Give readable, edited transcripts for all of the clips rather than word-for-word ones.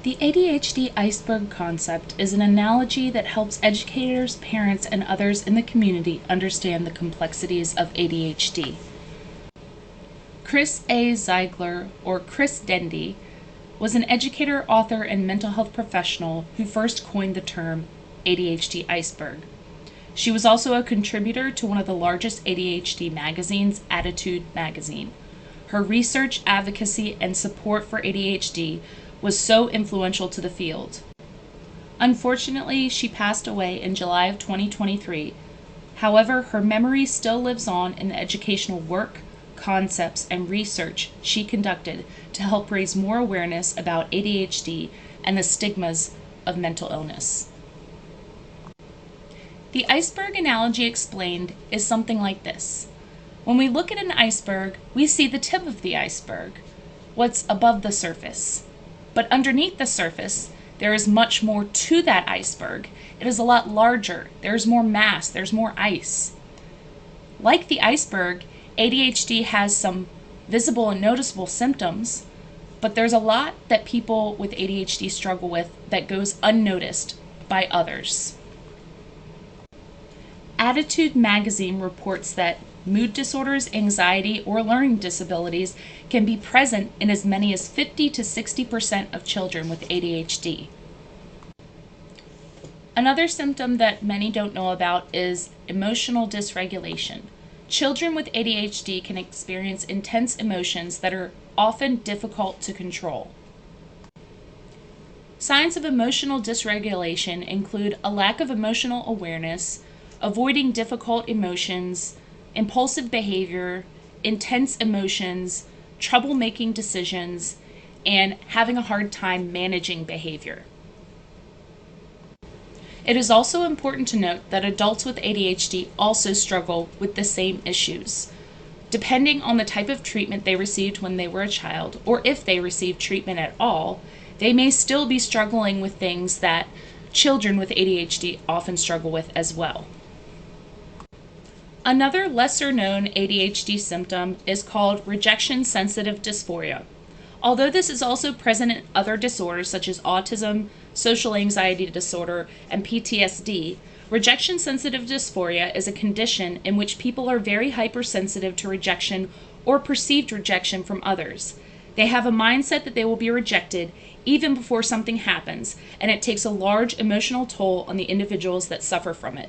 The ADHD iceberg concept is an analogy that helps educators, parents, and others in the community understand the complexities of ADHD. Chris A. Ziegler, or Chris Dendy, was an educator, author, and mental health professional who first coined the term ADHD Iceberg. She was also a contributor to one of the largest ADHD magazines, Attitude Magazine. Her research, advocacy, and support for ADHD was so influential to the field. Unfortunately, she passed away in July of 2023. However, her memory still lives on in the educational work, concepts, and research she conducted to help raise more awareness about ADHD and the stigmas of mental illness. The iceberg analogy explained is something like this. When we look at an iceberg, we see the tip of the iceberg, what's above the surface. But underneath the surface, there is much more to that iceberg. It is a lot larger. There's more mass. There's more ice. Like the iceberg, ADHD has some visible and noticeable symptoms, but there's a lot that people with ADHD struggle with that goes unnoticed by others. Attitude Magazine reports that mood disorders, anxiety, or learning disabilities can be present in as many as 50 to 60% of children with ADHD. Another symptom that many don't know about is emotional dysregulation. Children with ADHD can experience intense emotions that are often difficult to control. Signs of emotional dysregulation include a lack of emotional awareness, avoiding difficult emotions, impulsive behavior, intense emotions, trouble making decisions, and having a hard time managing behavior. It is also important to note that adults with ADHD also struggle with the same issues. Depending on the type of treatment they received when they were a child, or if they received treatment at all, they may still be struggling with things that children with ADHD often struggle with as well. Another lesser-known ADHD symptom is called rejection-sensitive dysphoria. Although this is also present in other disorders such as autism, social anxiety disorder, and PTSD, rejection-sensitive dysphoria is a condition in which people are very hypersensitive to rejection or perceived rejection from others. They have a mindset that they will be rejected even before something happens, and it takes a large emotional toll on the individuals that suffer from it.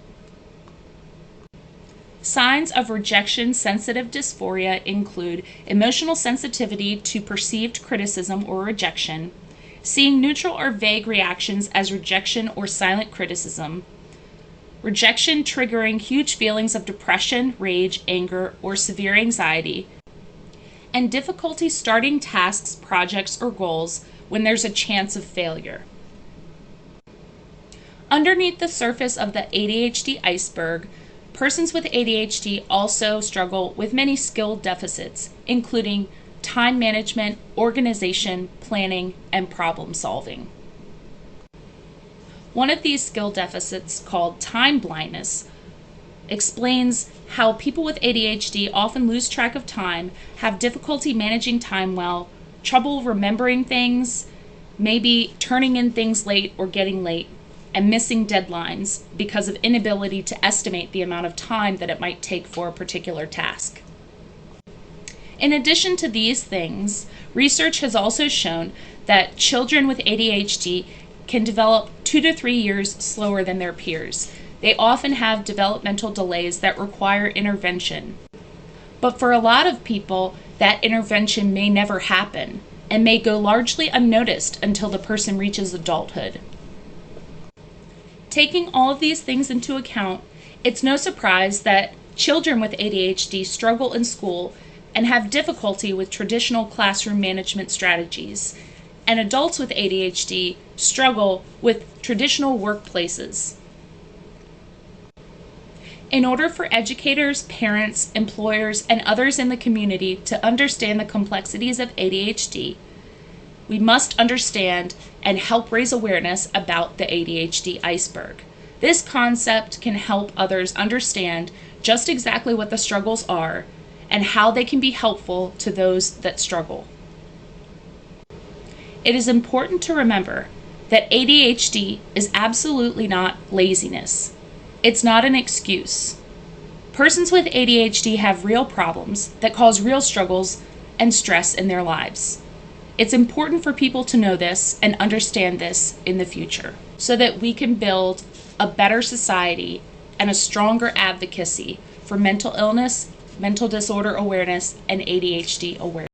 Signs of rejection-sensitive dysphoria include emotional sensitivity to perceived criticism or rejection, seeing neutral or vague reactions as rejection or silent criticism, rejection triggering huge feelings of depression, rage, anger, or severe anxiety, and difficulty starting tasks, projects, or goals when there's a chance of failure. Underneath the surface of the ADHD iceberg, persons with ADHD also struggle with many skill deficits, including time management, organization, planning, and problem solving. One of these skill deficits, called time blindness, explains how people with ADHD often lose track of time, have difficulty managing time well, trouble remembering things, maybe turning in things late or getting late, and missing deadlines because of inability to estimate the amount of time that it might take for a particular task. In addition to these things, research has also shown that children with ADHD can develop 2 to 3 years slower than their peers. They often have developmental delays that require intervention. But for a lot of people, that intervention may never happen and may go largely unnoticed until the person reaches adulthood. Taking all of these things into account, it's no surprise that children with ADHD struggle in school and have difficulty with traditional classroom management strategies, and adults with ADHD struggle with traditional workplaces. In order for educators, parents, employers, and others in the community to understand the complexities of ADHD, we must understand and help raise awareness about the ADHD iceberg. This concept can help others understand just exactly what the struggles are and how they can be helpful to those that struggle. It is important to remember that ADHD is absolutely not laziness. It's not an excuse. Persons with ADHD have real problems that cause real struggles and stress in their lives. It's important for people to know this and understand this in the future so that we can build a better society and a stronger advocacy for mental illness, mental disorder awareness, and ADHD awareness.